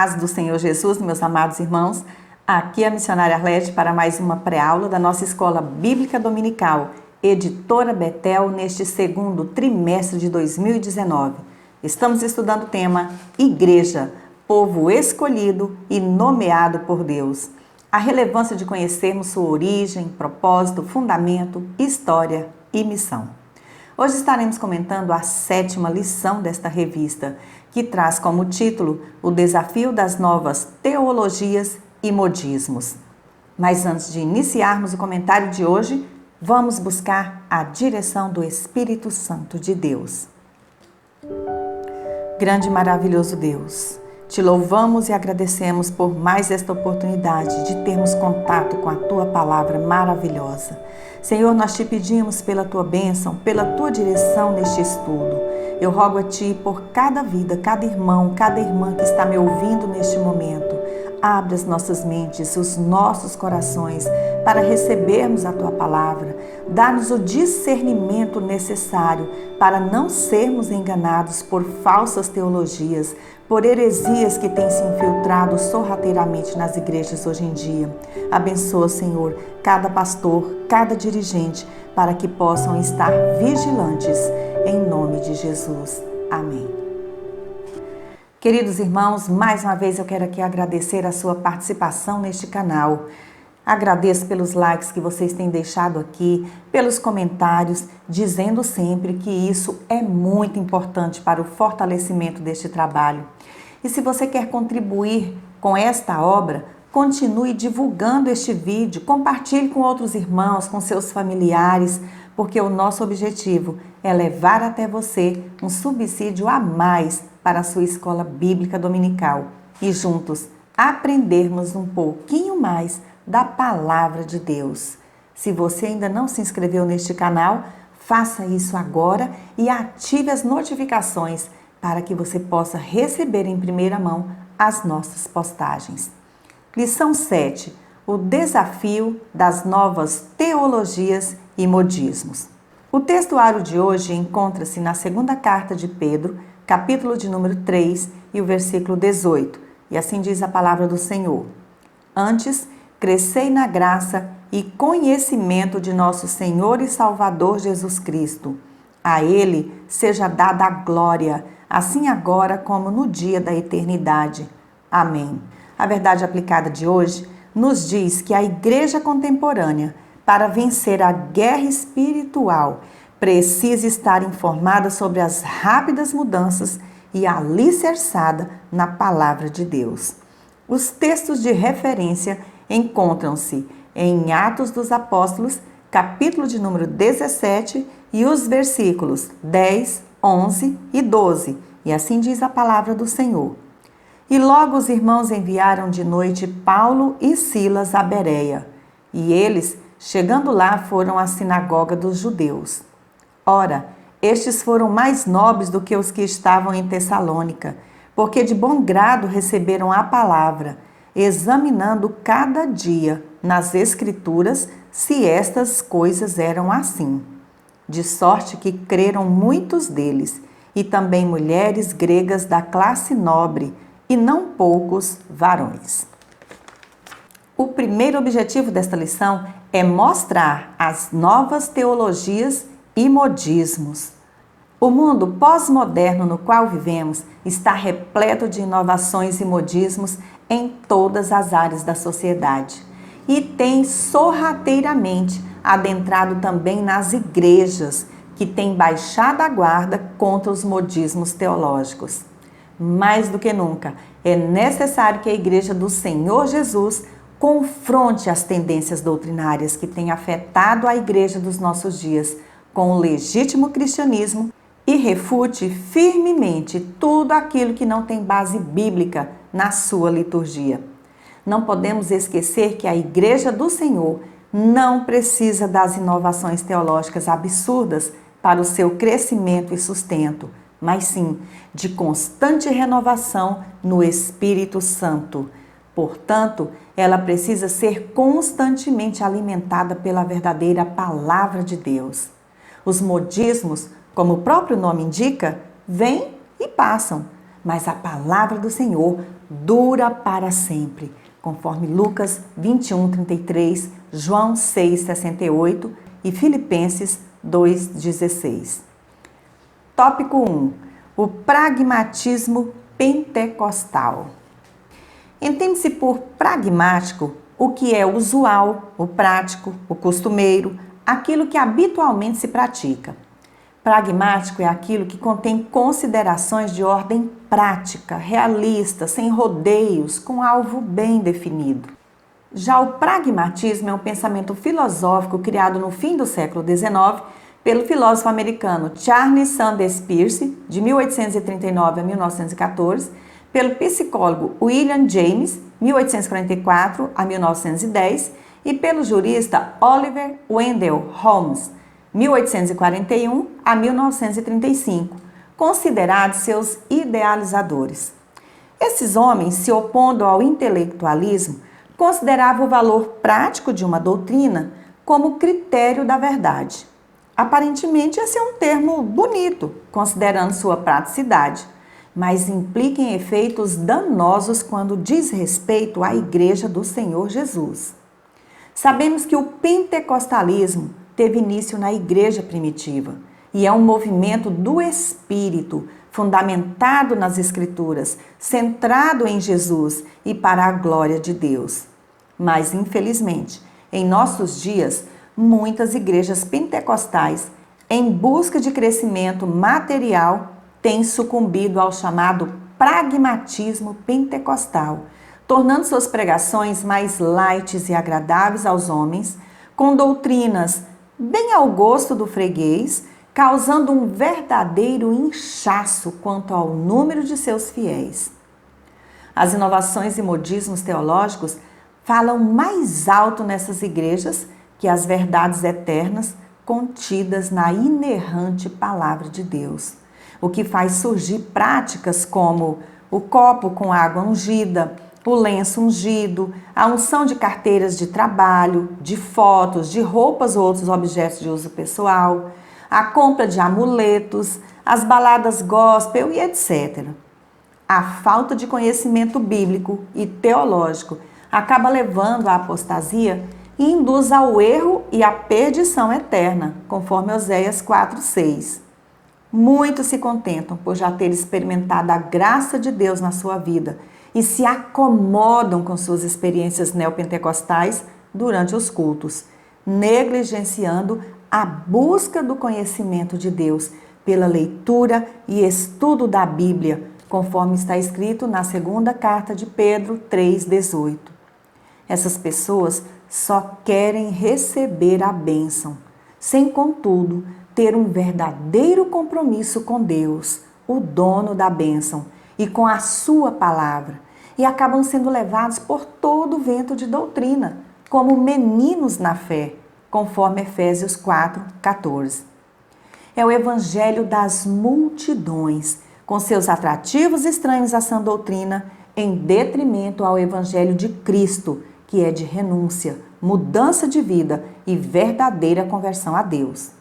paz do Senhor Jesus, meus amados irmãos. Aqui é a missionária Arlete para mais uma pré-aula da nossa Escola Bíblica Dominical, Editora Betel, neste segundo trimestre de 2019. Estamos estudando o tema Igreja, povo escolhido e nomeado por Deus. A relevância de conhecermos sua origem, propósito, fundamento, história e missão. Hoje estaremos comentando a 7ª lição desta revista, que traz como título o desafio das novas teologias e modismos. Mas antes de iniciarmos o comentário de hoje, vamos buscar a direção do Espírito Santo de Deus. Grande e maravilhoso Deus, te louvamos e agradecemos por mais esta oportunidade de termos contato com a Tua palavra maravilhosa. Senhor, nós te pedimos pela Tua bênção, pela Tua direção neste estudo. Eu rogo a Ti por cada vida, cada irmão, cada irmã que está me ouvindo neste momento. Abre as nossas mentes, os nossos corações para recebermos a Tua palavra. Dá-nos o discernimento necessário para não sermos enganados por falsas teologias, por heresias que têm se infiltrado sorrateiramente nas igrejas hoje em dia. Abençoa, Senhor, cada pastor, cada dirigente, para que possam estar vigilantes, em nome de Jesus. Amém. Queridos irmãos, mais uma vez eu quero aqui agradecer a sua participação neste canal. Agradeço pelos likes que vocês têm deixado aqui, pelos comentários, dizendo sempre que isso é muito importante para o fortalecimento deste trabalho. E se você quer contribuir com esta obra, continue divulgando este vídeo, compartilhe com outros irmãos, com seus familiares, porque o nosso objetivo é levar até você um subsídio a mais para a sua escola bíblica dominical e juntos aprendermos um pouquinho mais da palavra de Deus. Se você ainda não se inscreveu neste canal, faça isso agora e ative as notificações para que você possa receber em primeira mão as nossas postagens. Lição 7. O desafio das novas teologias e modismos. O textuário de hoje encontra-se na segunda carta de Pedro, capítulo de número 3 e o versículo 18. E assim diz a palavra do Senhor. Antes, crescei na graça e conhecimento de nosso Senhor e Salvador Jesus Cristo. A Ele seja dada a glória, assim agora como no dia da eternidade. Amém. A verdade aplicada de hoje nos diz que a igreja contemporânea, para vencer a guerra espiritual, precisa estar informada sobre as rápidas mudanças e alicerçada na palavra de Deus. Os textos de referência encontram-se em Atos dos Apóstolos, capítulo de número 17 e os versículos 10, 11 e 12. E assim diz a palavra do Senhor. E logo os irmãos enviaram de noite Paulo e Silas a Bereia. E eles, chegando lá, foram à sinagoga dos judeus. Ora, estes foram mais nobres do que os que estavam em Tessalônica, porque de bom grado receberam a palavra, examinando cada dia nas Escrituras se estas coisas eram assim. De sorte que creram muitos deles, e também mulheres gregas da classe nobre, e não poucos varões. O primeiro objetivo desta lição é mostrar as novas teologias e modismos. O mundo pós-moderno no qual vivemos está repleto de inovações e modismos em todas as áreas da sociedade e tem sorrateiramente adentrado também nas igrejas, que têm baixado a guarda contra os modismos teológicos. Mais do que nunca, é necessário que a Igreja do Senhor Jesus confronte as tendências doutrinárias que têm afetado a Igreja dos nossos dias com o legítimo cristianismo e refute firmemente tudo aquilo que não tem base bíblica na sua liturgia. Não podemos esquecer que a Igreja do Senhor não precisa das inovações teológicas absurdas para o seu crescimento e sustento, mas sim de constante renovação no Espírito Santo. Portanto, ela precisa ser constantemente alimentada pela verdadeira palavra de Deus. Os modismos, como o próprio nome indica, vêm e passam, mas a palavra do Senhor dura para sempre, conforme Lucas 21:33, João 6:68 e Filipenses 2:16. Tópico 1. O pragmatismo pentecostal. Entende-se por pragmático o que é usual, o prático, o costumeiro, aquilo que habitualmente se pratica. Pragmático é aquilo que contém considerações de ordem prática, realista, sem rodeios, com alvo bem definido. Já o pragmatismo é um pensamento filosófico criado no fim do século XIX pelo filósofo americano Charles Sanders Peirce, de 1839 a 1914, pelo psicólogo William James, 1844 a 1910, e pelo jurista Oliver Wendell Holmes, 1841 a 1935, considerados seus idealizadores. Esses homens, se opondo ao intelectualismo, consideravam o valor prático de uma doutrina como critério da verdade. Aparentemente, esse é um termo bonito, considerando sua praticidade, mas implica em efeitos danosos quando diz respeito à Igreja do Senhor Jesus. Sabemos que o pentecostalismo teve início na igreja primitiva e é um movimento do Espírito, fundamentado nas Escrituras, centrado em Jesus e para a glória de Deus. Mas, infelizmente, em nossos dias, muitas igrejas pentecostais, em busca de crescimento material, têm sucumbido ao chamado pragmatismo pentecostal, tornando suas pregações mais light e agradáveis aos homens, com doutrinas bem ao gosto do freguês, causando um verdadeiro inchaço quanto ao número de seus fiéis. As inovações e modismos teológicos falam mais alto nessas igrejas que as verdades eternas contidas na inerrante palavra de Deus, o que faz surgir práticas como o copo com água ungida, o lenço ungido, a unção de carteiras de trabalho, de fotos, de roupas ou outros objetos de uso pessoal, a compra de amuletos, as baladas gospel e etc. A falta de conhecimento bíblico e teológico acaba levando à apostasia e induz ao erro e à perdição eterna, conforme Oséias 4:6. Muitos se contentam por já ter experimentado a graça de Deus na sua vida e se acomodam com suas experiências neopentecostais durante os cultos, negligenciando a busca do conhecimento de Deus pela leitura e estudo da Bíblia, conforme está escrito na segunda carta de Pedro 3:18. Essas pessoas só querem receber a bênção, sem, contudo, ter um verdadeiro compromisso com Deus, o dono da bênção, e com a sua palavra, e acabam sendo levados por todo o vento de doutrina, como meninos na fé, conforme Efésios 4:14. É o evangelho das multidões, com seus atrativos estranhos à sã doutrina, em detrimento ao evangelho de Cristo, que é de renúncia, mudança de vida e verdadeira conversão a Deus.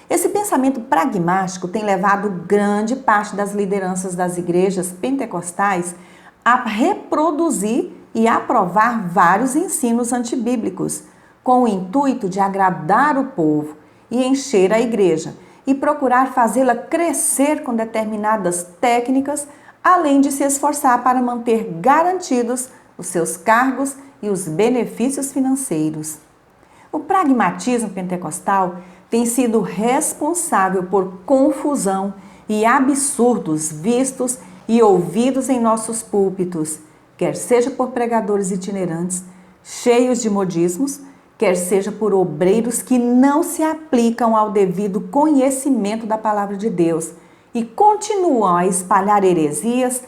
Esse pensamento pragmático tem levado grande parte das lideranças das igrejas pentecostais a reproduzir e aprovar vários ensinos antibíblicos, com o intuito de agradar o povo e encher a igreja, e procurar fazê-la crescer com determinadas técnicas, além de se esforçar para manter garantidos os seus cargos e os benefícios financeiros. O pragmatismo pentecostal tem sido responsável por confusão e absurdos vistos e ouvidos em nossos púlpitos, quer seja por pregadores itinerantes, cheios de modismos, quer seja por obreiros que não se aplicam ao devido conhecimento da palavra de Deus e continuam a espalhar heresias,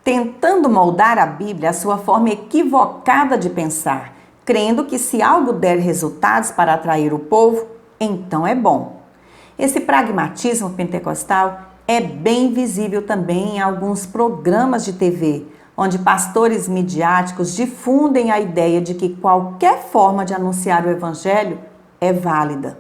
tentando moldar a Bíblia à sua forma equivocada de pensar, crendo que se algo der resultados para atrair o povo, então é bom. Esse pragmatismo pentecostal é bem visível também em alguns programas de TV, onde pastores midiáticos difundem a ideia de que qualquer forma de anunciar o evangelho é válida.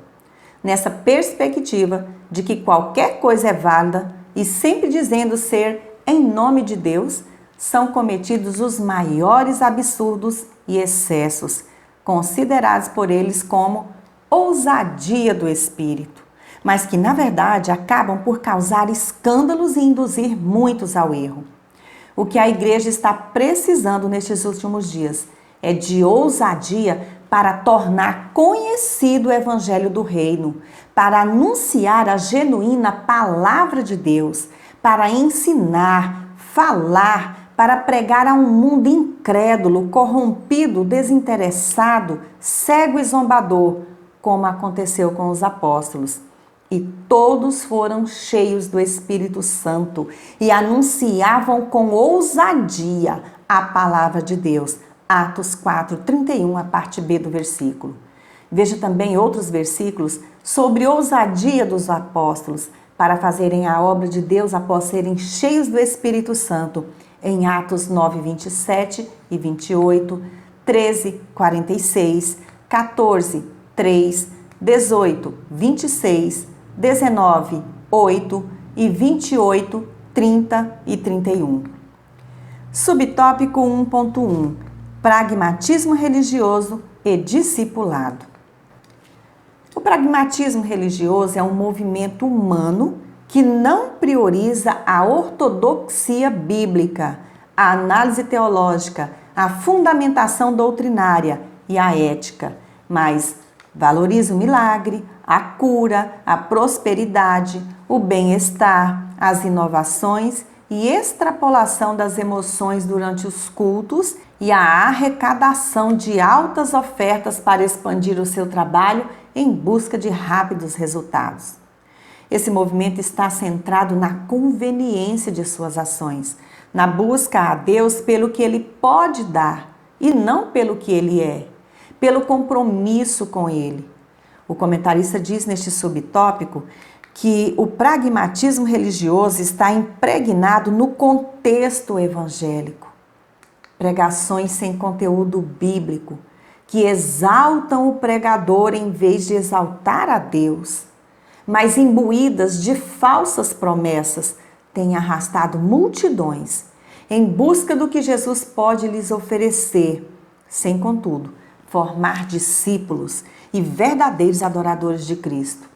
Nessa perspectiva de que qualquer coisa é válida e sempre dizendo ser em nome de Deus, são cometidos os maiores absurdos e excessos, considerados por eles como ousadia do espírito, mas que na verdade acabam por causar escândalos e induzir muitos ao erro. O que a igreja está precisando nestes últimos dias é de ousadia para tornar conhecido o evangelho do reino, para anunciar a genuína palavra de Deus, para ensinar, falar, para pregar a um mundo incrédulo, corrompido, desinteressado, cego e zombador, como aconteceu com os apóstolos. E todos foram cheios do Espírito Santo e anunciavam com ousadia a palavra de Deus. Atos 4:31, a parte B do versículo. Veja também outros versículos sobre ousadia dos apóstolos para fazerem a obra de Deus após serem cheios do Espírito Santo, em Atos 9:27 e 28, 13:46, 14:3, 18, 26, 19, 8 e 28, 30 e 31. Subtópico 1.1: Pragmatismo religioso e discipulado. O pragmatismo religioso é um movimento humano que não prioriza a ortodoxia bíblica, a análise teológica, a fundamentação doutrinária e a ética, mas valoriza o milagre, a cura, a prosperidade, o bem-estar, as inovações e extrapolação das emoções durante os cultos e a arrecadação de altas ofertas para expandir o seu trabalho em busca de rápidos resultados. Esse movimento está centrado na conveniência de suas ações, na busca a Deus pelo que Ele pode dar e não pelo que Ele é, pelo compromisso com Ele. O comentarista diz neste subtópico que o pragmatismo religioso está impregnado no contexto evangélico. Pregações sem conteúdo bíblico, que exaltam o pregador em vez de exaltar a Deus, mas imbuídas de falsas promessas, têm arrastado multidões em busca do que Jesus pode lhes oferecer, sem, contudo, formar discípulos e verdadeiros adoradores de Cristo.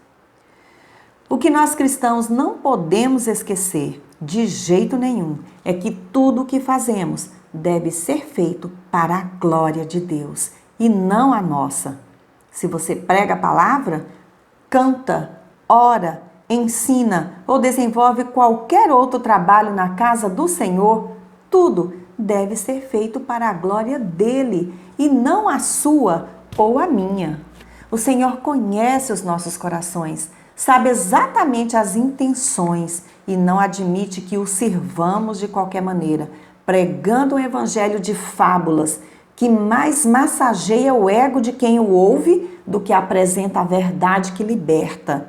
O que nós cristãos não podemos esquecer, de jeito nenhum, é que tudo o que fazemos deve ser feito para a glória de Deus e não a nossa. Se você prega a palavra, canta, ora, ensina ou desenvolve qualquer outro trabalho na casa do Senhor, tudo deve ser feito para a glória dele e não a sua ou a minha. O Senhor conhece os nossos corações, sabe exatamente as intenções e não admite que o sirvamos de qualquer maneira, pregando um evangelho de fábulas que mais massageia o ego de quem o ouve do que apresenta a verdade que liberta.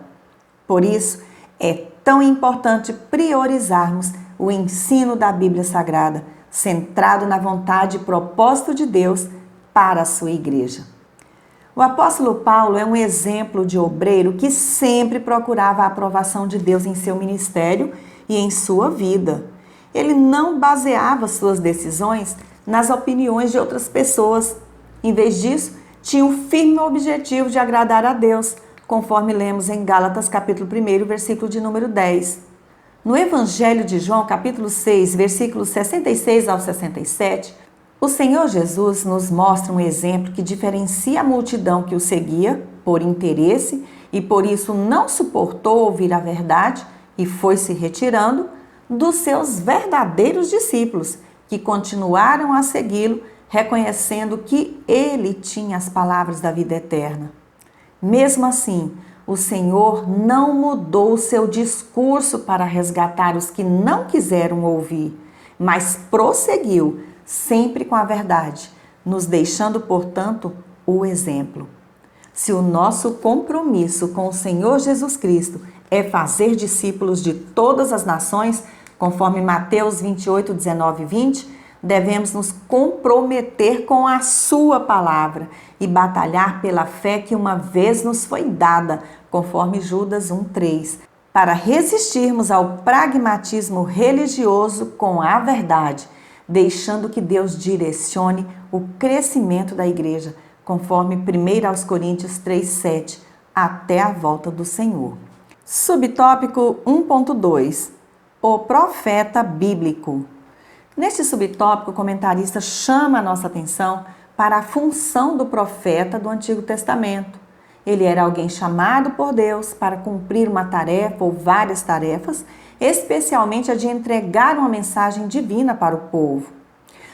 Por isso, é tão importante priorizarmos o ensino da Bíblia Sagrada, centrado na vontade e propósito de Deus para a sua igreja. O apóstolo Paulo é um exemplo de obreiro que sempre procurava a aprovação de Deus em seu ministério e em sua vida. Ele não baseava suas decisões nas opiniões de outras pessoas. Em vez disso, tinha o firme objetivo de agradar a Deus, conforme lemos em Gálatas capítulo 1, versículo de número 10. No Evangelho de João, capítulo 6, versículos 66 ao 67, o Senhor Jesus nos mostra um exemplo que diferencia a multidão que o seguia por interesse e por isso não suportou ouvir a verdade e foi se retirando, dos seus verdadeiros discípulos, que continuaram a segui-lo, reconhecendo que ele tinha as palavras da vida eterna. Mesmo assim, o Senhor não mudou o seu discurso para resgatar os que não quiseram ouvir, mas prosseguiu sempre com a verdade, nos deixando, portanto, o exemplo. Se o nosso compromisso com o Senhor Jesus Cristo é fazer discípulos de todas as nações, conforme Mateus 28, 19 e 20, devemos nos comprometer com a sua palavra e batalhar pela fé que uma vez nos foi dada, conforme Judas 1:3, para resistirmos ao pragmatismo religioso com a verdade, deixando que Deus direcione o crescimento da igreja, conforme 1 Coríntios 3,7, até a volta do Senhor. Subtópico 1.2. O profeta bíblico. Neste subtópico, o comentarista chama a nossa atenção para a função do profeta do Antigo Testamento. Ele era alguém chamado por Deus para cumprir uma tarefa ou várias tarefas, especialmente a de entregar uma mensagem divina para o povo.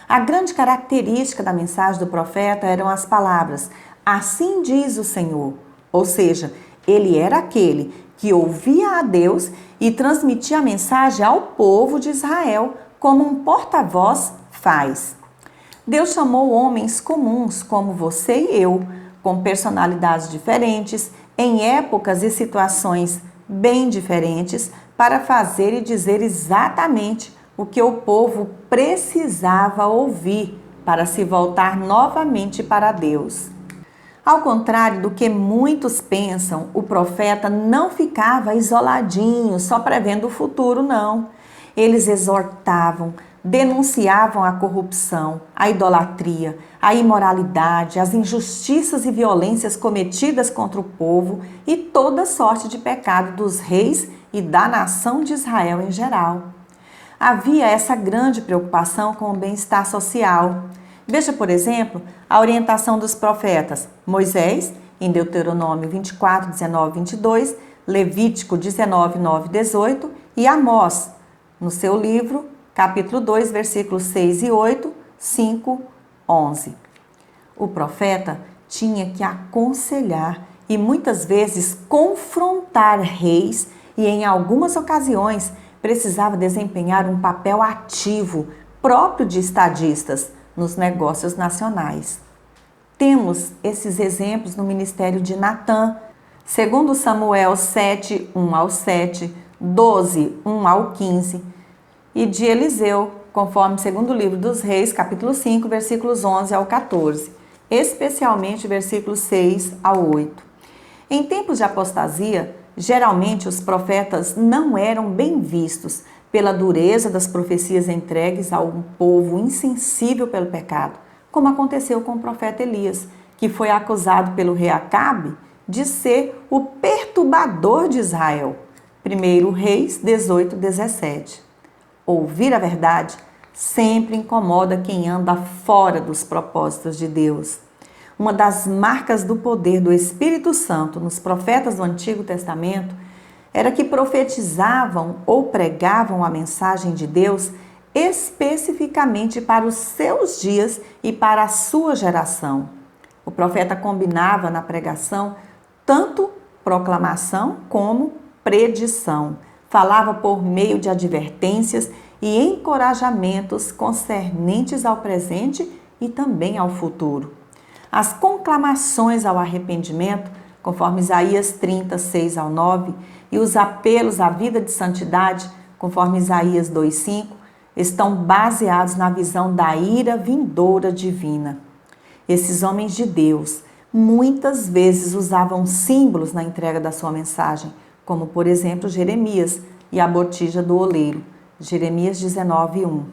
A grande característica da mensagem do profeta eram as palavras, assim diz o Senhor. Ou seja, ele era aquele que ouvia a Deus e transmitia a mensagem ao povo de Israel, como um porta-voz faz. Deus chamou homens comuns como você e eu, com personalidades diferentes, em épocas e situações bem diferentes, para fazer e dizer exatamente o que o povo precisava ouvir para se voltar novamente para Deus. Ao contrário do que muitos pensam, o profeta não ficava isoladinho, só prevendo o futuro, não. Eles exortavam, denunciavam a corrupção, a idolatria, a imoralidade, as injustiças e violências cometidas contra o povo e toda sorte de pecado dos reis e da nação de Israel em geral. Havia essa grande preocupação com o bem-estar social. Veja, por exemplo, a orientação dos profetas Moisés, em Deuteronômio 24, 19, 22, Levítico 19, 9, 18 e Amós, no seu livro, capítulo 2, versículos 6 e 8, 5, 11. O profeta tinha que aconselhar e muitas vezes confrontar reis e, em algumas ocasiões, precisava desempenhar um papel ativo próprio de estadistas nos negócios nacionais. Temos esses exemplos no ministério de Natã, segundo Samuel 7, 1 ao 7, 12, 1 ao 15, e de Eliseu, conforme segundo livro dos Reis, capítulo 5, versículos 11 ao 14, especialmente versículos 6 ao 8. Em tempos de apostasia, geralmente os profetas não eram bem vistos pela dureza das profecias entregues a um povo insensível pelo pecado, como aconteceu com o profeta Elias, que foi acusado pelo rei Acabe de ser o perturbador de Israel. 1 Reis 18, 17. Ouvir a verdade sempre incomoda quem anda fora dos propósitos de Deus. Uma das marcas do poder do Espírito Santo nos profetas do Antigo Testamento era que profetizavam ou pregavam a mensagem de Deus especificamente para os seus dias e para a sua geração. O profeta combinava na pregação tanto proclamação como predição. Falava por meio de advertências e encorajamentos concernentes ao presente e também ao futuro. As conclamações ao arrependimento, conforme Isaías 30, 6 ao 9, e os apelos à vida de santidade, conforme Isaías 2, 5, estão baseados na visão da ira vindoura divina. Esses homens de Deus muitas vezes usavam símbolos na entrega da sua mensagem, como por exemplo Jeremias e a botija do oleiro, Jeremias 19, 1.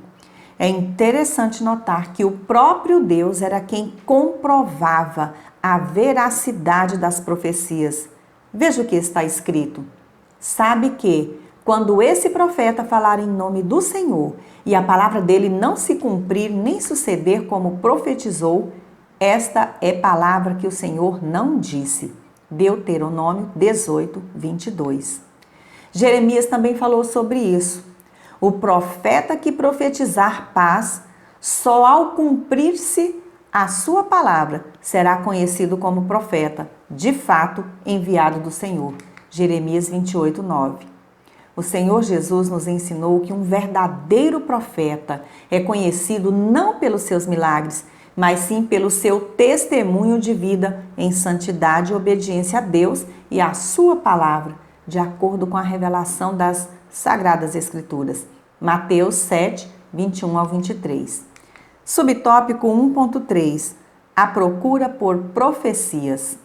É interessante notar que o próprio Deus era quem comprovava a veracidade das profecias. Veja o que está escrito. Sabe que, quando esse profeta falar em nome do Senhor e a palavra dele não se cumprir nem suceder como profetizou, esta é palavra que o Senhor não disse. Deuteronômio 18, 22. Jeremias também falou sobre isso. O profeta que profetizar paz, só ao cumprir-se a sua palavra, será conhecido como profeta, de fato enviado do Senhor. Jeremias 28, 9. O Senhor Jesus nos ensinou que um verdadeiro profeta é conhecido não pelos seus milagres, mas sim pelo seu testemunho de vida em santidade e obediência a Deus e à sua palavra, de acordo com a revelação das Sagradas Escrituras. Mateus 7, 21 ao 23. Subtópico 1.3. A procura por profecias.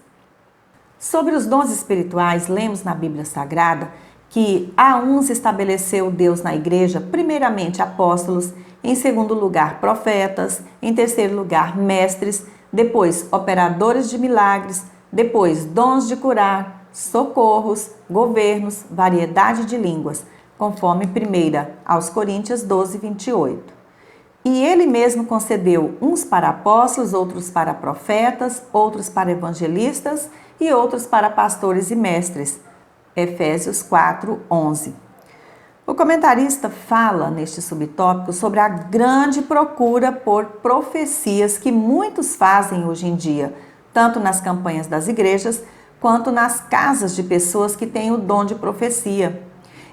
Sobre os dons espirituais, lemos na Bíblia Sagrada que a uns estabeleceu Deus na igreja, primeiramente apóstolos, Em segundo lugar, profetas. Em terceiro lugar, mestres. Depois, operadores de milagres. Depois, dons de curar, socorros, governos, variedade de línguas, conforme 1 aos Coríntios 12, 28. E ele mesmo concedeu uns para apóstolos, outros para profetas, outros para evangelistas e outros para pastores e mestres. Efésios 4, 11. O comentarista fala neste subtópico sobre a grande procura por profecias que muitos fazem hoje em dia, tanto nas campanhas das igrejas, quanto nas casas de pessoas que têm o dom de profecia.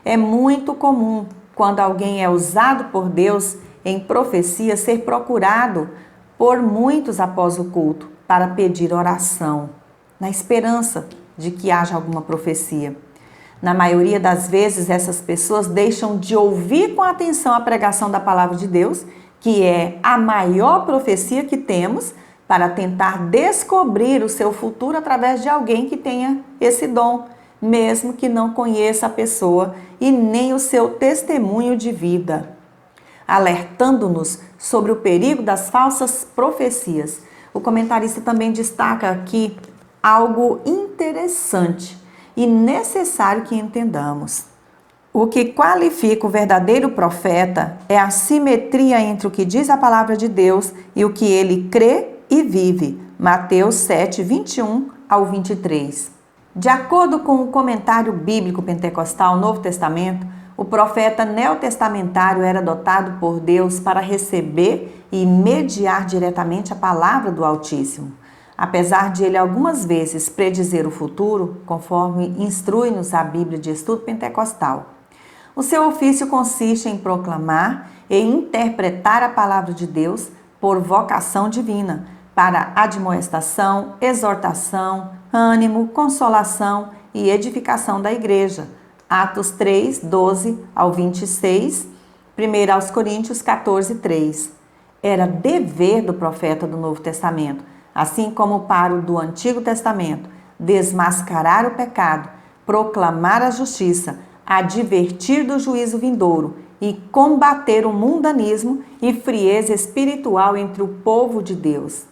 É muito comum, quando alguém é usado por Deus em profecia, ser procurado por muitos após o culto para pedir oração, na esperança de que haja alguma profecia. Na maioria das vezes, essas pessoas deixam de ouvir com atenção a pregação da palavra de Deus, que é a maior profecia que temos, para tentar descobrir o seu futuro através de alguém que tenha esse dom, mesmo que não conheça a pessoa e nem o seu testemunho de vida, alertando-nos sobre o perigo das falsas profecias. O comentarista também destaca aqui algo interessante e necessário que entendamos. O que qualifica o verdadeiro profeta é a simetria entre o que diz a palavra de Deus e o que ele crê e vive. Mateus 7, 21 ao 23. De acordo com o comentário bíblico pentecostal Novo Testamento, o profeta neotestamentário era dotado por Deus para receber e mediar diretamente a palavra do Altíssimo. Apesar de ele algumas vezes predizer o futuro, conforme instrui-nos a Bíblia de Estudo Pentecostal. O seu ofício consiste em proclamar e interpretar a palavra de Deus por vocação divina, para admoestação, exortação, ânimo, consolação e edificação da igreja. Atos 3, 12 ao 26, 1 aos Coríntios 14, 3. Era dever do profeta do Novo Testamento, assim como para o do Antigo Testamento, desmascarar o pecado, proclamar a justiça, advertir do juízo vindouro e combater o mundanismo e frieza espiritual entre o povo de Deus.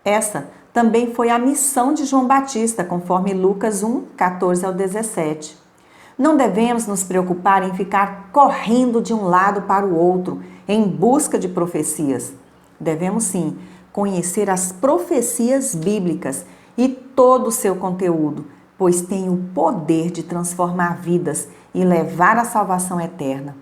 Essa também foi a missão de João Batista, conforme Lucas 1, 14 ao 17. Não devemos nos preocupar em ficar correndo de um lado para o outro em busca de profecias. Devemos sim conhecer as profecias bíblicas e todo o seu conteúdo, pois tem o poder de transformar vidas e levar à salvação eterna.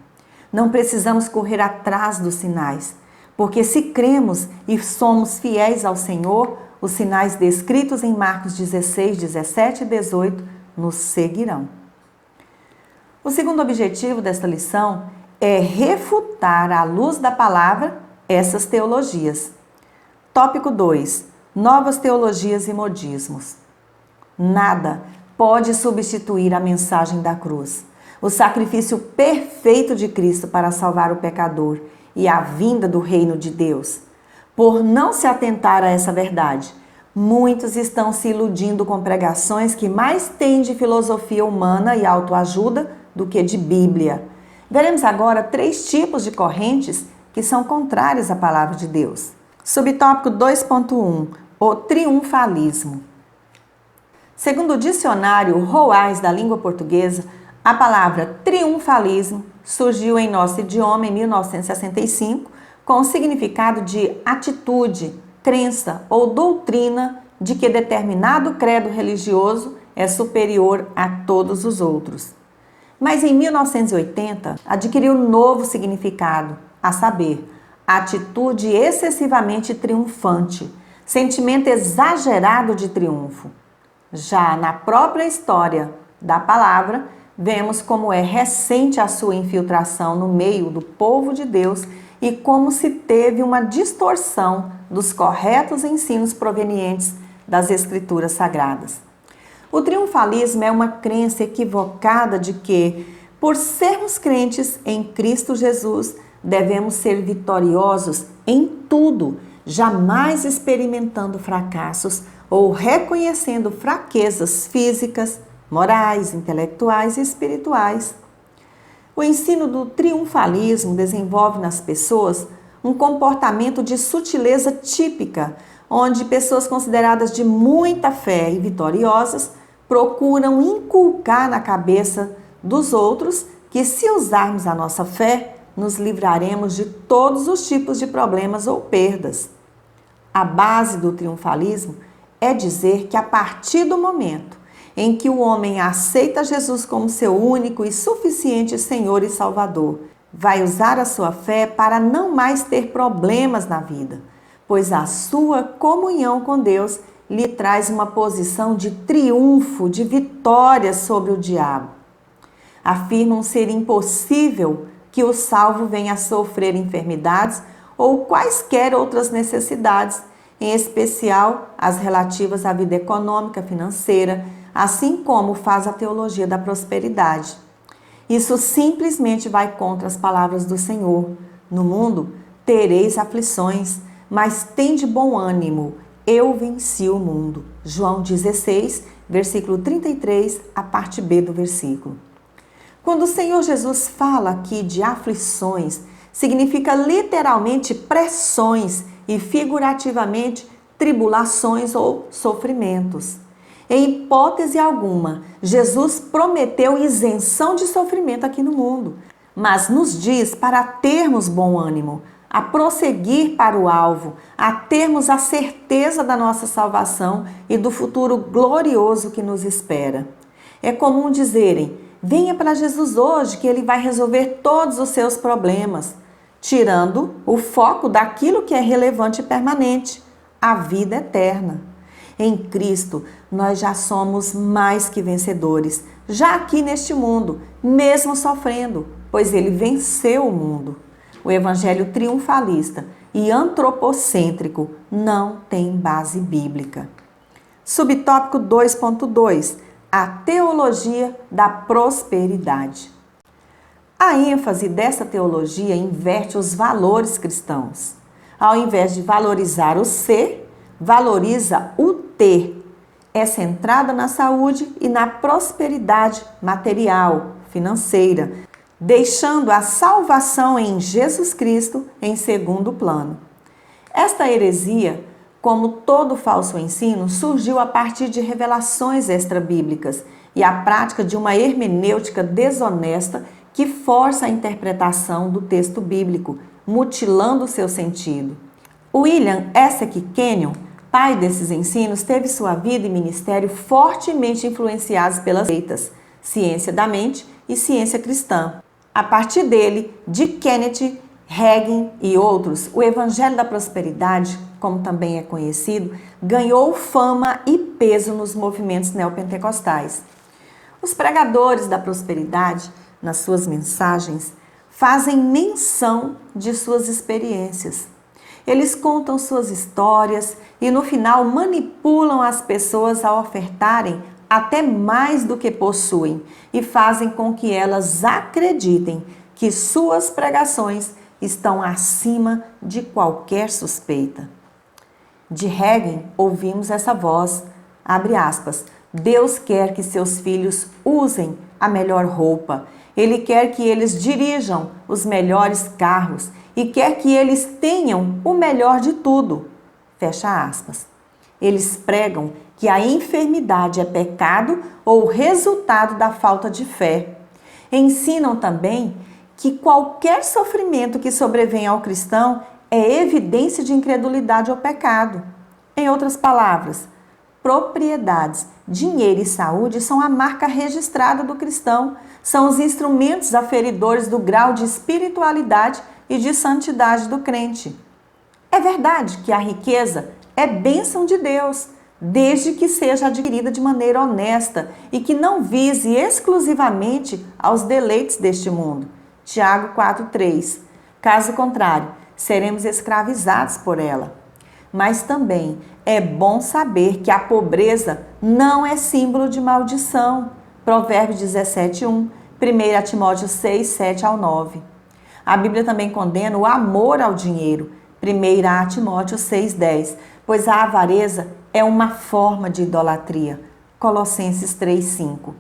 Não precisamos correr atrás dos sinais, porque se cremos e somos fiéis ao Senhor, os sinais descritos em Marcos 16, 17 e 18 nos seguirão. O segundo objetivo desta lição é refutar à luz da palavra essas teologias. Tópico 2. Novas teologias e modismos. Nada pode substituir a mensagem da cruz, o sacrifício perfeito de Cristo para salvar o pecador e a vinda do reino de Deus. Por não se atentar a essa verdade, muitos estão se iludindo com pregações que mais têm de filosofia humana e autoajuda do que de Bíblia. Veremos agora 3 tipos de correntes que são contrárias à palavra de Deus. Subtópico 2.1. O triunfalismo. Segundo o dicionário Roais da língua portuguesa, a palavra triunfalismo surgiu em nosso idioma em 1965 com o significado de atitude, crença ou doutrina de que determinado credo religioso é superior a todos os outros. Mas em 1980 adquiriu um novo significado, a saber, atitude excessivamente triunfante, sentimento exagerado de triunfo. Já na própria história da palavra, vemos como é recente a sua infiltração no meio do povo de Deus e como se teve uma distorção dos corretos ensinos provenientes das Escrituras Sagradas. O triunfalismo é uma crença equivocada de que, por sermos crentes em Cristo Jesus, devemos ser vitoriosos em tudo, jamais experimentando fracassos ou reconhecendo fraquezas físicas, morais, intelectuais e espirituais. O ensino do triunfalismo desenvolve nas pessoas um comportamento de sutileza típica, onde pessoas consideradas de muita fé e vitoriosas procuram inculcar na cabeça dos outros que, se usarmos a nossa fé, nos livraremos de todos os tipos de problemas ou perdas. A base do triunfalismo é dizer que, a partir do momento em que o homem aceita Jesus como seu único e suficiente Senhor e Salvador, vai usar a sua fé para não mais ter problemas na vida, pois a sua comunhão com Deus lhe traz uma posição de triunfo, de vitória sobre o diabo. Afirmam ser impossível que o salvo venha a sofrer enfermidades ou quaisquer outras necessidades, em especial as relativas à vida econômica, financeira, assim como faz a teologia da prosperidade. Isso simplesmente vai contra as palavras do Senhor. No mundo tereis aflições, mas tende bom ânimo, eu venci o mundo. João 16, versículo 33, a parte B do versículo. Quando o Senhor Jesus fala aqui de aflições, significa literalmente pressões e figurativamente tribulações ou sofrimentos. Em hipótese alguma, Jesus prometeu isenção de sofrimento aqui no mundo, mas nos diz para termos bom ânimo, a prosseguir para o alvo, a termos a certeza da nossa salvação e do futuro glorioso que nos espera. É comum dizerem: venha para Jesus hoje que Ele vai resolver todos os seus problemas, tirando o foco daquilo que é relevante e permanente, a vida eterna. Em Cristo, nós já somos mais que vencedores, já aqui neste mundo, mesmo sofrendo, pois Ele venceu o mundo. O evangelho triunfalista e antropocêntrico não tem base bíblica. Subtópico 2.2. A teologia da prosperidade. A ênfase dessa teologia inverte os valores cristãos. Ao invés de valorizar o ser, valoriza o ter. É centrada na saúde e na prosperidade material, financeira, deixando a salvação em Jesus Cristo em segundo plano. Esta heresia, como todo falso ensino, surgiu a partir de revelações extrabíblicas e a prática de uma hermenêutica desonesta que força a interpretação do texto bíblico, mutilando seu sentido. William Essex Kenyon, pai desses ensinos, teve sua vida e ministério fortemente influenciados pelas seitas, ciência da mente e ciência cristã. A partir dele, de Kenneth Hagin e outros, o Evangelho da Prosperidade, como também é conhecido, ganhou fama e peso nos movimentos neopentecostais. Os pregadores da prosperidade, nas suas mensagens, fazem menção de suas experiências. Eles contam suas histórias e no final manipulam as pessoas a ofertarem até mais do que possuem e fazem com que elas acreditem que suas pregações estão acima de qualquer suspeita. De Hagin ouvimos essa voz, abre aspas, Deus quer que seus filhos usem a melhor roupa, Ele quer que eles dirijam os melhores carros e quer que eles tenham o melhor de tudo. Fecha aspas. Eles pregam que a enfermidade é pecado ou resultado da falta de fé. Ensinam também que qualquer sofrimento que sobrevém ao cristão é evidência de incredulidade ou pecado. Em outras palavras, propriedades, dinheiro e saúde são a marca registrada do cristão, são os instrumentos aferidores do grau de espiritualidade e de santidade do crente. É verdade que a riqueza é bênção de Deus, desde que seja adquirida de maneira honesta e que não vise exclusivamente aos deleites deste mundo. Tiago 4,3. Caso contrário, seremos escravizados por ela. Mas também é bom saber que a pobreza não é símbolo de maldição. Provérbios 17:1, 1 Timóteo 6, 7 ao 9. A Bíblia também condena o amor ao dinheiro. 1 Timóteo 6,10, pois a avareza é uma forma de idolatria. Colossenses 3,5.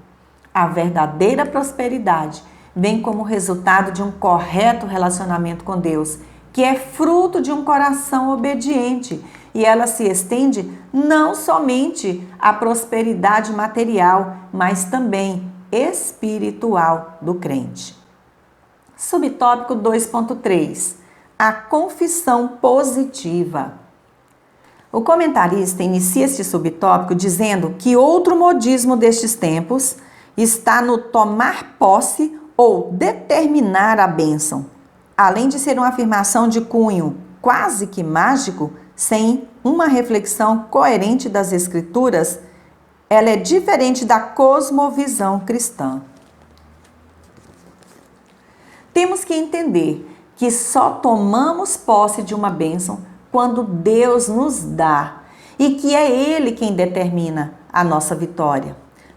A verdadeira prosperidade vem como resultado de um correto relacionamento com Deus, que é fruto de um coração obediente, e ela se estende não somente à prosperidade material, mas também espiritual do crente. Subtópico 2.3. A confissão positiva. O comentarista inicia este subtópico dizendo que outro modismo destes tempos está no tomar posse ou determinar a bênção. Além de ser uma afirmação de cunho quase que mágico, sem uma reflexão coerente das Escrituras, ela é diferente da cosmovisão cristã. Temos que entender que só tomamos posse de uma bênção quando Deus nos dá e que é Ele quem determina a nossa vitória.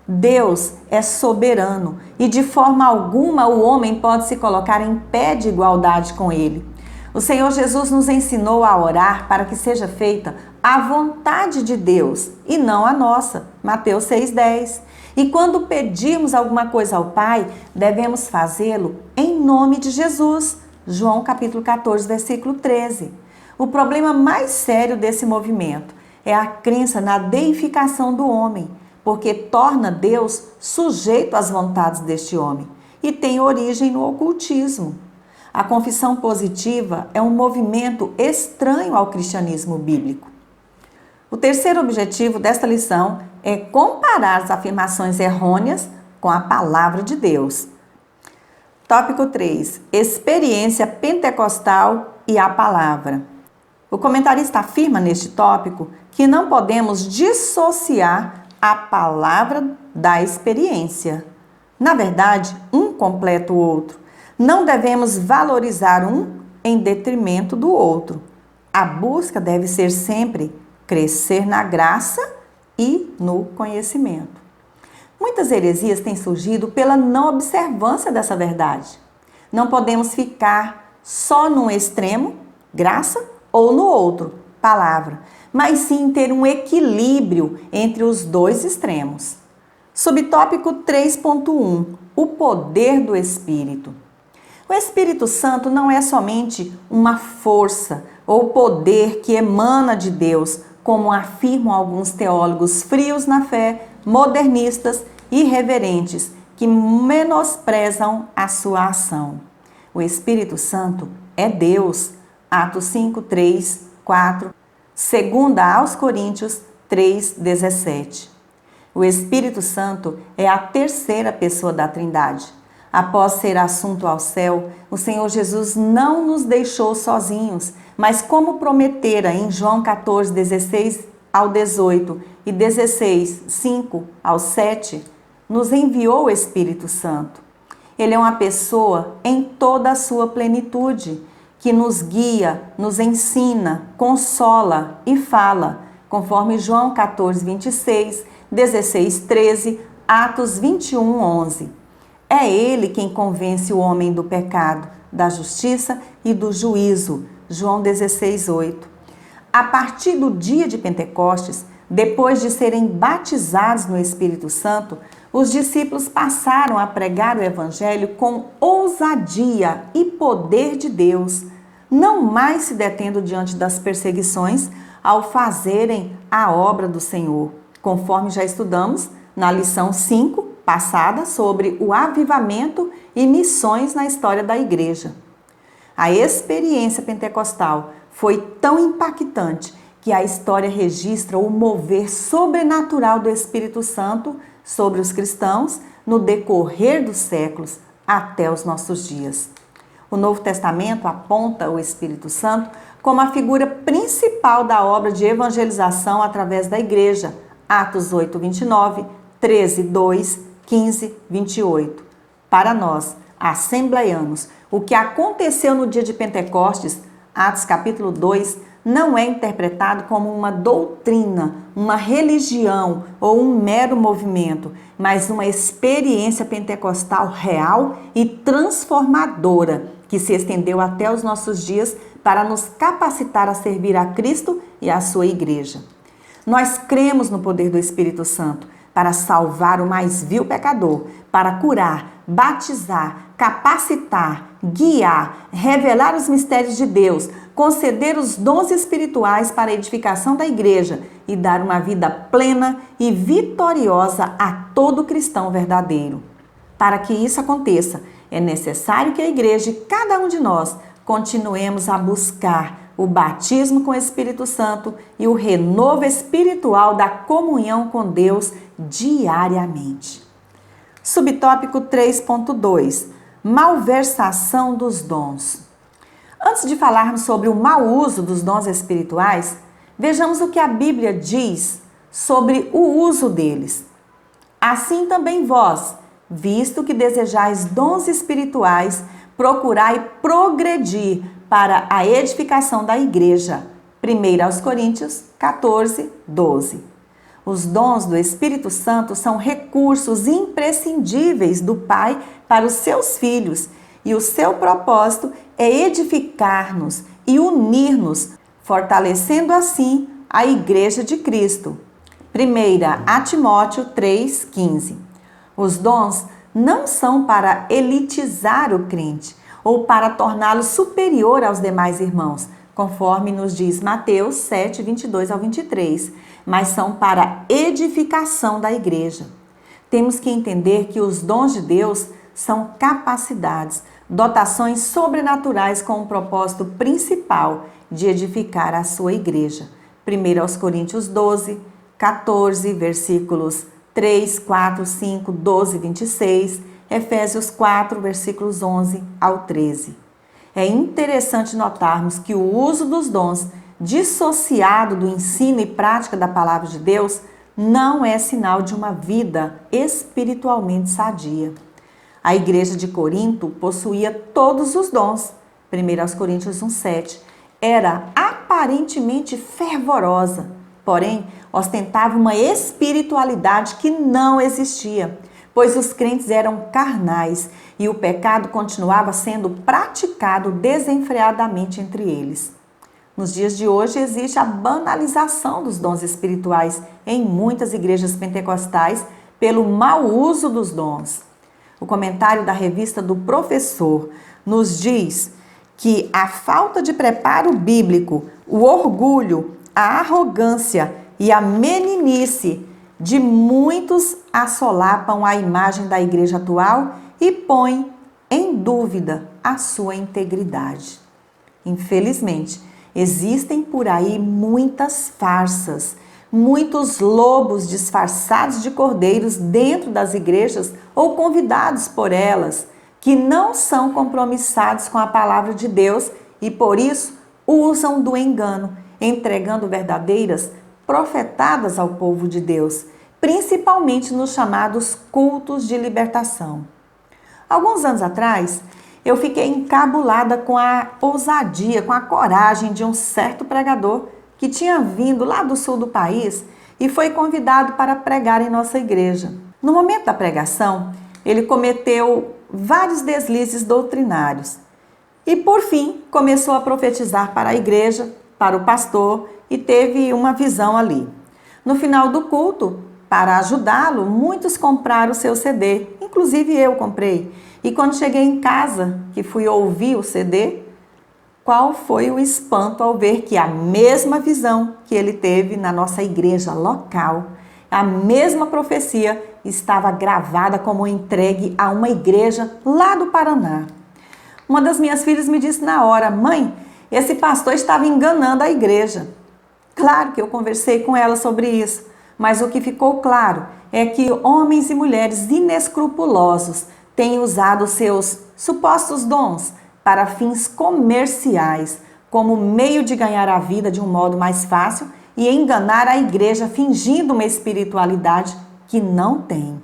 Deus é soberano e de forma alguma o homem pode se colocar em pé de igualdade com Ele. O Senhor Jesus nos ensinou a orar para que seja feita a vontade de Deus e não a nossa. Mateus 6,10. E quando pedirmos alguma coisa ao Pai, devemos fazê-lo em nome de Jesus. João capítulo 14, versículo 13. O problema mais sério desse movimento é a crença na deificação do homem, porque torna Deus sujeito às vontades deste homem e tem origem no ocultismo. A confissão positiva é um movimento estranho ao cristianismo bíblico. O terceiro objetivo desta lição é comparar as afirmações errôneas com a palavra de Deus. Tópico 3. Experiência pentecostal e a palavra. O comentarista afirma neste tópico que não podemos dissociar a palavra da experiência. Na verdade, um completa o outro. Não devemos valorizar um em detrimento do outro. A busca deve ser sempre crescer na graça e no conhecimento. Muitas heresias têm surgido pela não observância dessa verdade. Não podemos ficar só num extremo, graça, ou no outro, palavra, mas sim ter um equilíbrio entre os dois extremos. Subtópico 3.1. O poder do Espírito. O Espírito Santo não é somente uma força ou poder que emana de Deus, como afirmam alguns teólogos frios na fé, modernistas e irreverentes, que menosprezam a sua ação. O Espírito Santo é Deus. Atos 5, 3, 4, 2 aos Coríntios 3, 17. O Espírito Santo é a terceira pessoa da Trindade. Após ser assunto ao céu, o Senhor Jesus não nos deixou sozinhos, mas como prometera em João 14, 16 ao 18 e 16, 5 ao 7, nos enviou o Espírito Santo. Ele é uma pessoa em toda a sua plenitude, que nos guia, nos ensina, consola e fala, conforme João 14, 26, 16, 13, Atos 21, 11. É Ele quem convence o homem do pecado, da justiça e do juízo, João 16, 8. A partir do dia de Pentecostes, depois de serem batizados no Espírito Santo, os discípulos passaram a pregar o Evangelho com ousadia e poder de Deus, não mais se detendo diante das perseguições ao fazerem a obra do Senhor, conforme já estudamos na lição 5, passada, sobre o avivamento e missões na história da igreja. A experiência pentecostal foi tão impactante que a história registra o mover sobrenatural do Espírito Santo sobre os cristãos no decorrer dos séculos até os nossos dias. O Novo Testamento aponta o Espírito Santo como a figura principal da obra de evangelização através da igreja, Atos 8, 29, 13, 2, 15, 28. Para nós, assembleianos, o que aconteceu no dia de Pentecostes, Atos capítulo 2, não é interpretado como uma doutrina, uma religião ou um mero movimento, mas uma experiência pentecostal real e transformadora que se estendeu até os nossos dias para nos capacitar a servir a Cristo e a sua igreja. Nós cremos no poder do Espírito Santo para salvar o mais vil pecador, para curar, batizar, capacitar, guiar, revelar os mistérios de Deus, conceder os dons espirituais para a edificação da igreja e dar uma vida plena e vitoriosa a todo cristão verdadeiro. Para que isso aconteça, é necessário que a igreja e cada um de nós continuemos a buscar o batismo com o Espírito Santo e o renovo espiritual da comunhão com Deus diariamente. Subtópico 3.2. Malversação dos dons. Antes de falarmos sobre o mau uso dos dons espirituais, vejamos o que a Bíblia diz sobre o uso deles. Assim também vós, visto que desejais dons espirituais, procurai progredir para a edificação da igreja. 1 Coríntios 14, 12. Os dons do Espírito Santo são recursos imprescindíveis do Pai para os seus filhos, e o seu propósito é edificar-nos e unir-nos, fortalecendo assim a Igreja de Cristo. 1 Timóteo 3,15. Os dons não são para elitizar o crente ou para torná-lo superior aos demais irmãos, conforme nos diz Mateus 7, 22 ao 23, mas são para edificação da igreja. Temos que entender que os dons de Deus são capacidades, dotações sobrenaturais com o propósito principal de edificar a sua igreja. 1 Coríntios 12, 14, versículos 3, 4, 5, 12, 26, Efésios 4, versículos 11 ao 13. É interessante notarmos que o uso dos dons, dissociado do ensino e prática da palavra de Deus, não é sinal de uma vida espiritualmente sadia. A igreja de Corinto possuía todos os dons. 1 Coríntios 1, 7. Era aparentemente fervorosa, porém ostentava uma espiritualidade que não existia, pois os crentes eram carnais e o pecado continuava sendo praticado desenfreadamente entre eles. Nos dias de hoje existe a banalização dos dons espirituais em muitas igrejas pentecostais pelo mau uso dos dons. O comentário da revista do Professor nos diz que a falta de preparo bíblico, o orgulho, a arrogância e a meninice de muitos assolapam a imagem da igreja atual e põem em dúvida a sua integridade. Infelizmente, existem por aí muitas farsas, muitos lobos disfarçados de cordeiros dentro das igrejas ou convidados por elas, que não são compromissados com a palavra de Deus e por isso usam do engano, entregando verdadeiras profetadas ao povo de Deus, principalmente nos chamados cultos de libertação. Alguns anos atrás, eu fiquei encabulada com a ousadia, com a coragem de um certo pregador que tinha vindo lá do sul do país e foi convidado para pregar em nossa igreja. No momento da pregação, ele cometeu vários deslizes doutrinários e, por fim, começou a profetizar para a igreja, para o pastor, e teve uma visão ali. No final do culto, para ajudá-lo, muitos compraram o seu CD, inclusive eu comprei. E quando cheguei em casa, que fui ouvir o CD, qual foi o espanto ao ver que a mesma visão que ele teve na nossa igreja local, a mesma profecia estava gravada como entregue a uma igreja lá do Paraná. Uma das minhas filhas me disse na hora: mãe, esse pastor estava enganando a igreja. Claro que eu conversei com ela sobre isso, mas o que ficou claro é que homens e mulheres inescrupulosos têm usado seus supostos dons para fins comerciais, como meio de ganhar a vida de um modo mais fácil e enganar a igreja fingindo uma espiritualidade que não tem.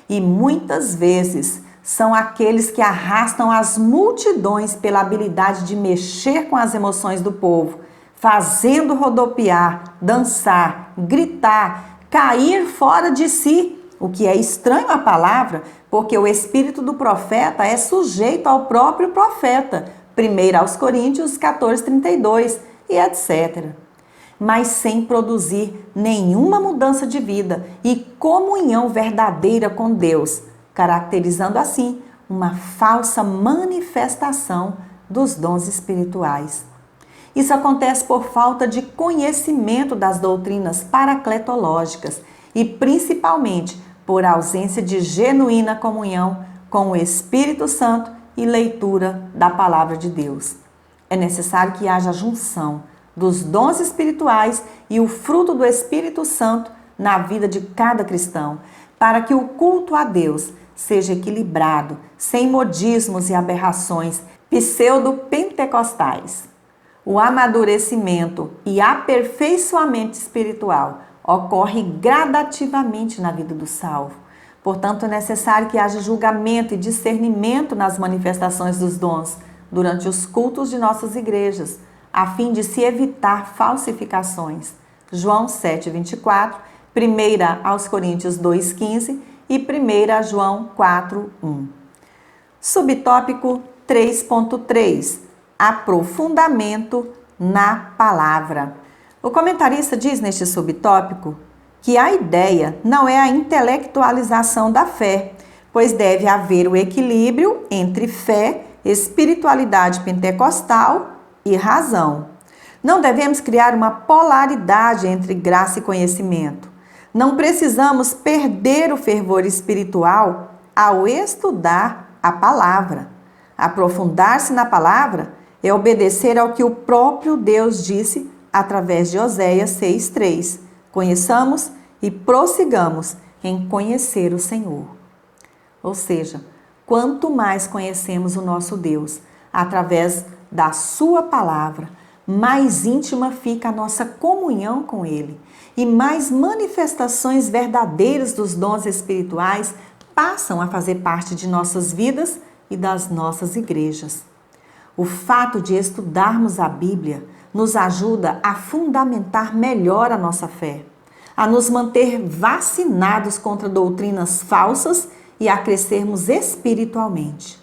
E muitas vezes são aqueles que arrastam as multidões pela habilidade de mexer com as emoções do povo, fazendo rodopiar, dançar, gritar, cair fora de si, o que é estranho à palavra, porque o espírito do profeta é sujeito ao próprio profeta, 1 Coríntios 14, 32 e etc. Mas sem produzir nenhuma mudança de vida e comunhão verdadeira com Deus, caracterizando assim uma falsa manifestação dos dons espirituais. Isso acontece por falta de conhecimento das doutrinas paracletológicas e principalmente por ausência de genuína comunhão com o Espírito Santo e leitura da Palavra de Deus. É necessário que haja junção dos dons espirituais e o fruto do Espírito Santo na vida de cada cristão, para que o culto a Deus seja equilibrado, sem modismos e aberrações pseudo-pentecostais. O amadurecimento e aperfeiçoamento espiritual ocorre gradativamente na vida do salvo. Portanto, é necessário que haja julgamento e discernimento nas manifestações dos dons durante os cultos de nossas igrejas, a fim de se evitar falsificações. João 7:24, 1 aos Coríntios 2:15 e 1 João 4:1. Subtópico 3.3. Aprofundamento na palavra. O comentarista diz neste subtópico que a ideia não é a intelectualização da fé, pois deve haver o equilíbrio entre fé, espiritualidade pentecostal e razão. Não devemos criar uma polaridade entre graça e conhecimento. Não precisamos perder o fervor espiritual ao estudar a palavra. Aprofundar-se na palavra é obedecer ao que o próprio Deus disse através de Oséias 6:3. Conheçamos e prossigamos em conhecer o Senhor. Ou seja, quanto mais conhecemos o nosso Deus através da sua palavra, mais íntima fica a nossa comunhão com Ele e mais manifestações verdadeiras dos dons espirituais passam a fazer parte de nossas vidas e das nossas igrejas. O fato de estudarmos a Bíblia nos ajuda a fundamentar melhor a nossa fé, a nos manter vacinados contra doutrinas falsas e a crescermos espiritualmente.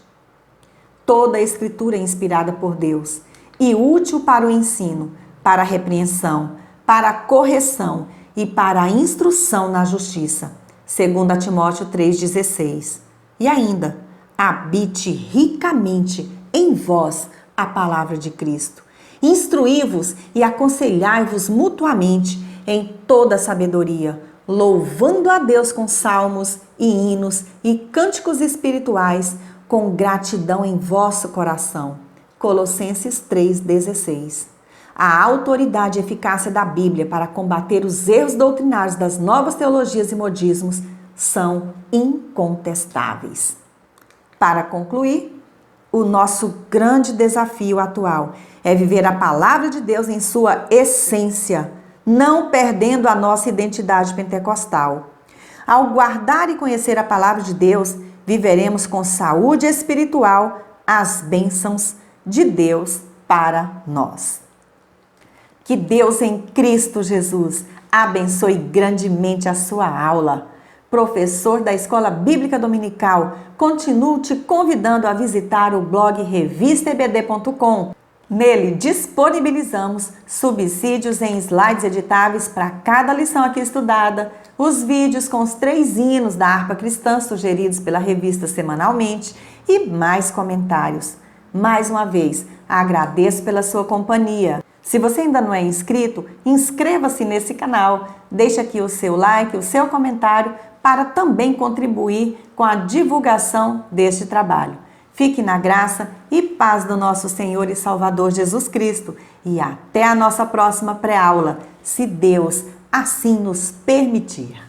Toda a Escritura é inspirada por Deus e útil para o ensino, para a repreensão, para a correção e para a instrução na justiça, segundo Timóteo 3,16. E ainda, habite ricamente em vós a palavra de Cristo. Instruí-vos e aconselhai-vos mutuamente em toda sabedoria, louvando a Deus com salmos e hinos e cânticos espirituais, com gratidão em vosso coração. Colossenses 3,16. A autoridade e eficácia da Bíblia para combater os erros doutrinários das novas teologias e modismos são incontestáveis. Para concluir, o nosso grande desafio atual é viver a palavra de Deus em sua essência, não perdendo a nossa identidade pentecostal. Ao guardar e conhecer a palavra de Deus, viveremos com saúde espiritual as bênçãos de Deus para nós. Que Deus em Cristo Jesus abençoe grandemente a sua aula. Professor da Escola Bíblica Dominical, continuo te convidando a visitar o blog revistaebd.com. Nele disponibilizamos subsídios em slides editáveis para cada lição aqui estudada, os vídeos com os 3 hinos da harpa cristã sugeridos pela revista semanalmente e mais comentários. Mais uma vez, agradeço pela sua companhia. Se você ainda não é inscrito, inscreva-se nesse canal, deixe aqui o seu like, o seu comentário para também contribuir com a divulgação deste trabalho. Fique na graça e paz do nosso Senhor e Salvador Jesus Cristo e até a nossa próxima pré-aula, se Deus assim nos permitir.